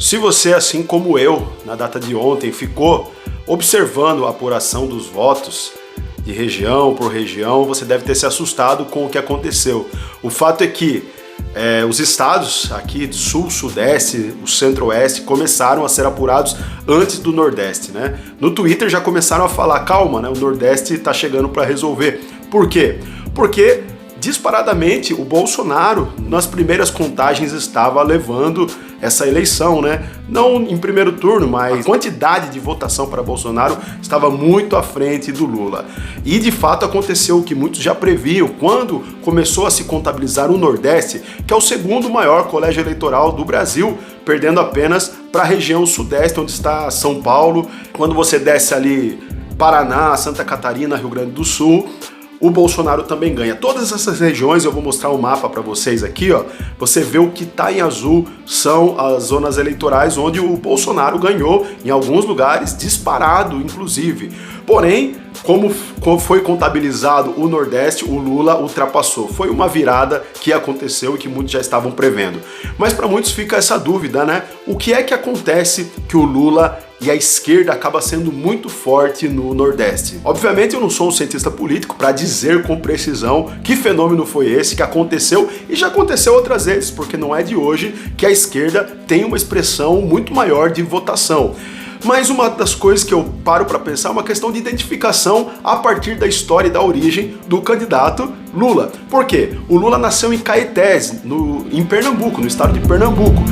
Se você, assim como eu, na data de ontem, ficou observando a apuração dos votos de região por região, você deve ter se assustado com o que aconteceu. O fato é que os estados aqui do sul, sudeste, o centro-oeste começaram a ser apurados antes do nordeste, né? No Twitter já começaram a falar, calma, né? O nordeste tá chegando para resolver. Por quê? Porque disparadamente o Bolsonaro nas primeiras contagens estava levando essa eleição, né? Não em primeiro turno, mas a quantidade de votação para Bolsonaro estava muito à frente do Lula. E de fato aconteceu o que muitos já previam quando começou a se contabilizar o Nordeste, que é o segundo maior colégio eleitoral do Brasil, perdendo apenas para a região sudeste, onde está São Paulo. Quando você desce ali Paraná, Santa Catarina, Rio Grande do Sul, o Bolsonaro também ganha. Todas essas regiões, eu vou mostrar um mapa para vocês aqui, ó. Você vê o que tá em azul são as zonas eleitorais onde o Bolsonaro ganhou, em alguns lugares, disparado, inclusive. Porém, como foi contabilizado o Nordeste, o Lula ultrapassou. Foi uma virada que aconteceu e que muitos já estavam prevendo. Mas para muitos fica essa dúvida, né? O que é que acontece que o Lula e a esquerda acaba sendo muito forte no Nordeste? Obviamente eu não sou um cientista político para dizer com precisão que fenômeno foi esse que aconteceu, e já aconteceu outras vezes, porque não é de hoje que a esquerda tem uma expressão muito maior de votação. Mas uma das coisas que eu paro para pensar é uma questão de identificação a partir da história e da origem do candidato Lula. Por quê? O Lula nasceu em Caetés, em Pernambuco, no estado de Pernambuco.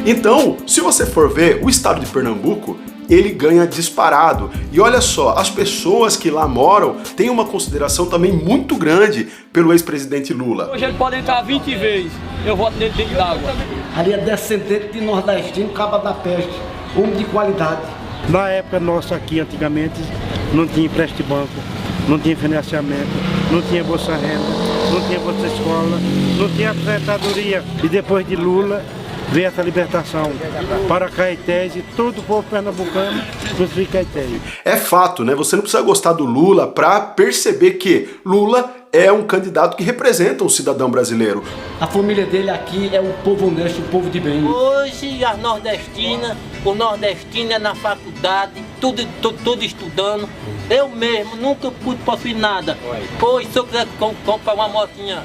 Então, se você for ver o estado de Pernambuco, ele ganha disparado. E olha só, as pessoas que lá moram têm uma consideração também muito grande pelo ex-presidente Lula. Hoje ele pode entrar 20 vezes, eu voto nele dentro d'água. Ali é descendente de nordestino, caba da peste, homem de qualidade. Na época nossa aqui, antigamente, não tinha empréstimo de banco, não tinha financiamento, não tinha Bolsa Renda, não tinha Bolsa Escola, não tinha aposentadoria. E depois de Lula, veio essa libertação para Caetés e todo o povo pernambucano construir Caetés. É fato, né? Você não precisa gostar do Lula para perceber que Lula é um candidato que representa um cidadão brasileiro. A família dele aqui é um povo honesto, um povo de bem. Hoje as nordestinas, o nordestino é na faculdade, tudo estudando. Eu mesmo nunca pude possuir nada. Pois se eu quiser comprar uma motinha,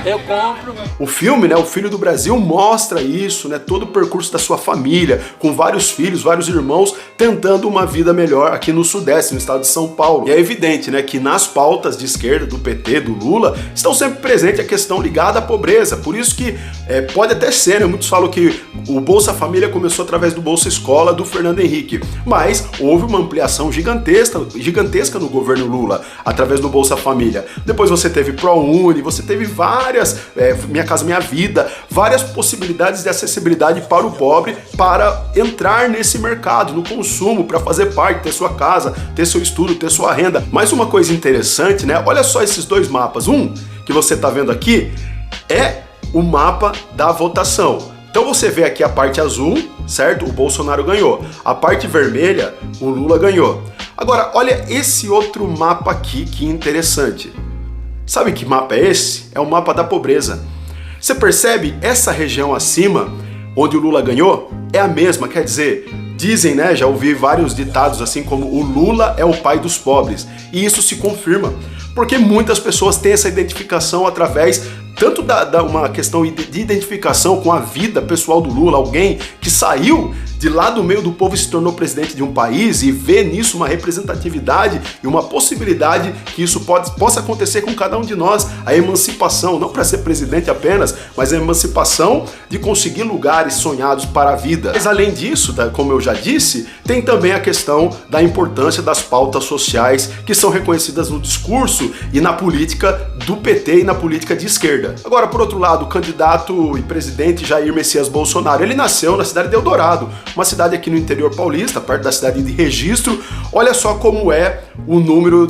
eu compro. O filme, né, O Filho do Brasil, mostra isso, né, todo o percurso da sua família, com vários filhos, vários irmãos, tentando uma vida melhor aqui no Sudeste, no estado de São Paulo. E é evidente, né, que nas pautas de esquerda, do PT, do Lula, estão sempre presente a questão ligada à pobreza. Por isso que pode até ser, né, muitos falam que o Bolsa Família começou através do Bolsa Escola do Fernando Henrique, mas houve uma ampliação gigantesca no governo Lula, através do Bolsa Família. Depois você teve ProUni, você teve várias, Minha Casa Minha Vida, várias possibilidades de acessibilidade para o pobre para entrar nesse mercado, no consumo, para fazer parte, ter sua casa, ter seu estudo, ter sua renda. Mas uma coisa interessante, né? Olha só esses dois mapas. Um, que você está vendo aqui, é o mapa da votação. Então você vê aqui a parte azul, certo? O Bolsonaro ganhou. A parte vermelha, o Lula ganhou. Agora, olha esse outro mapa aqui, que interessante. Sabe que mapa é esse? É o mapa da pobreza. Você percebe essa região acima, onde o Lula ganhou, é a mesma, quer dizer, dizem, né, já ouvi vários ditados assim como o Lula é o pai dos pobres. E isso se confirma, porque muitas pessoas têm essa identificação através tanto uma questão de identificação com a vida pessoal do Lula, alguém que saiu de lá do meio do povo e se tornou presidente de um país e vê nisso uma representatividade e uma possibilidade que isso possa acontecer com cada um de nós, a emancipação, não para ser presidente apenas, mas a emancipação de conseguir lugares sonhados para a vida. Mas além disso, como eu já disse, tem também a questão da importância das pautas sociais que são reconhecidas no discurso e na política do PT e na política de esquerda. Agora, por outro lado, o candidato e presidente Jair Messias Bolsonaro, ele nasceu na cidade de Eldorado, uma cidade aqui no interior paulista, perto da cidade de Registro. Olha só como é o número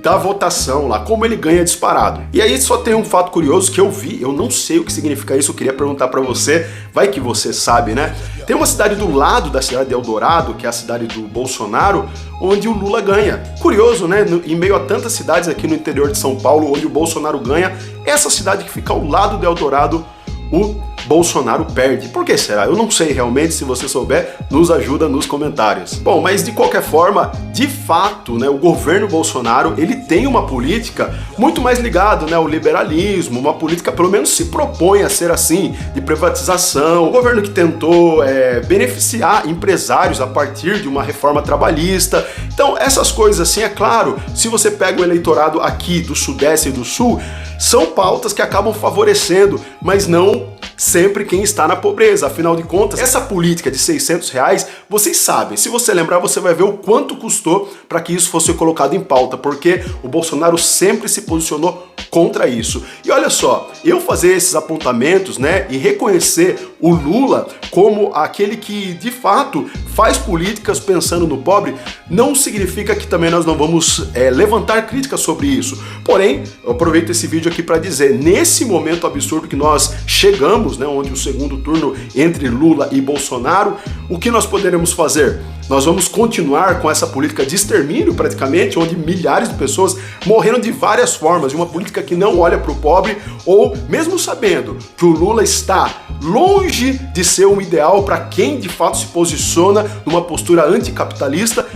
da votação lá, como ele ganha disparado. E aí só tem um fato curioso que eu vi, eu não sei o que significa isso, eu queria perguntar pra você, vai que você sabe, né? Tem uma cidade do lado da cidade de Eldorado, que é a cidade do Bolsonaro, onde o Lula ganha. Curioso, né? Em meio a tantas cidades aqui no interior de São Paulo, onde o Bolsonaro ganha, essa cidade que fica ao lado de Eldorado, o Bolsonaro perde. Por que será? Eu não sei realmente, se você souber, nos ajuda nos comentários. Bom, mas de qualquer forma, de fato, né, o governo Bolsonaro, ele tem uma política muito mais ligada, né, ao liberalismo, uma política, pelo menos se propõe a ser assim, de privatização, o governo que tentou beneficiar empresários a partir de uma reforma trabalhista. Então, essas coisas assim, é claro, se você pega o eleitorado aqui do Sudeste e do Sul, são pautas que acabam favorecendo, mas não sempre quem está na pobreza. Afinal de contas, essa política de R$600, vocês sabem, se você lembrar, você vai ver o quanto custou para que isso fosse colocado em pauta, porque o Bolsonaro sempre se posicionou contra isso. E olha só, eu fazer esses apontamentos, né, e reconhecer o Lula como aquele que, de fato, faz políticas pensando no pobre, não significa que também nós não vamos levantar críticas sobre isso. Porém, eu aproveito esse vídeo aqui para dizer, nesse momento absurdo que nós chegamos, né, onde o segundo turno entre Lula e Bolsonaro, o que nós poderemos fazer? Nós vamos continuar com essa política de extermínio, praticamente, onde milhares de pessoas morreram de várias formas, de uma política que não olha para o pobre, ou mesmo sabendo que o Lula está longe de ser um ideal para quem de fato se posiciona numa postura anticapitalista,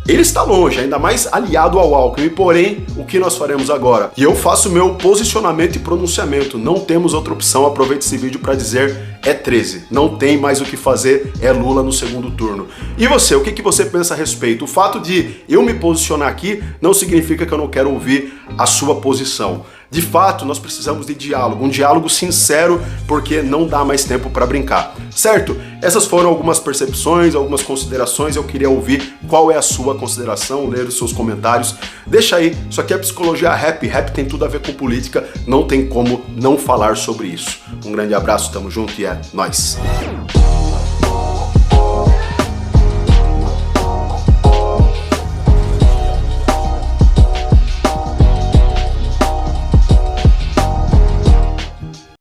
ele está longe, ainda mais aliado ao Alckmin, porém, o que nós faremos agora? E eu faço meu posicionamento e pronunciamento, não temos outra opção, aproveito esse vídeo para dizer, é 13, não tem mais o que fazer, é Lula no segundo turno. E você, o que você pensa a respeito? O fato de eu me posicionar aqui não significa que eu não quero ouvir a sua posição. De fato, nós precisamos de diálogo, um diálogo sincero, porque não dá mais tempo para brincar, certo? Essas foram algumas percepções, algumas considerações, eu queria ouvir qual é a sua consideração, ler os seus comentários. Deixa aí, isso aqui é Psicologia Rap, rap tem tudo a ver com política, não tem como não falar sobre isso. Um grande abraço, tamo junto e é nóis!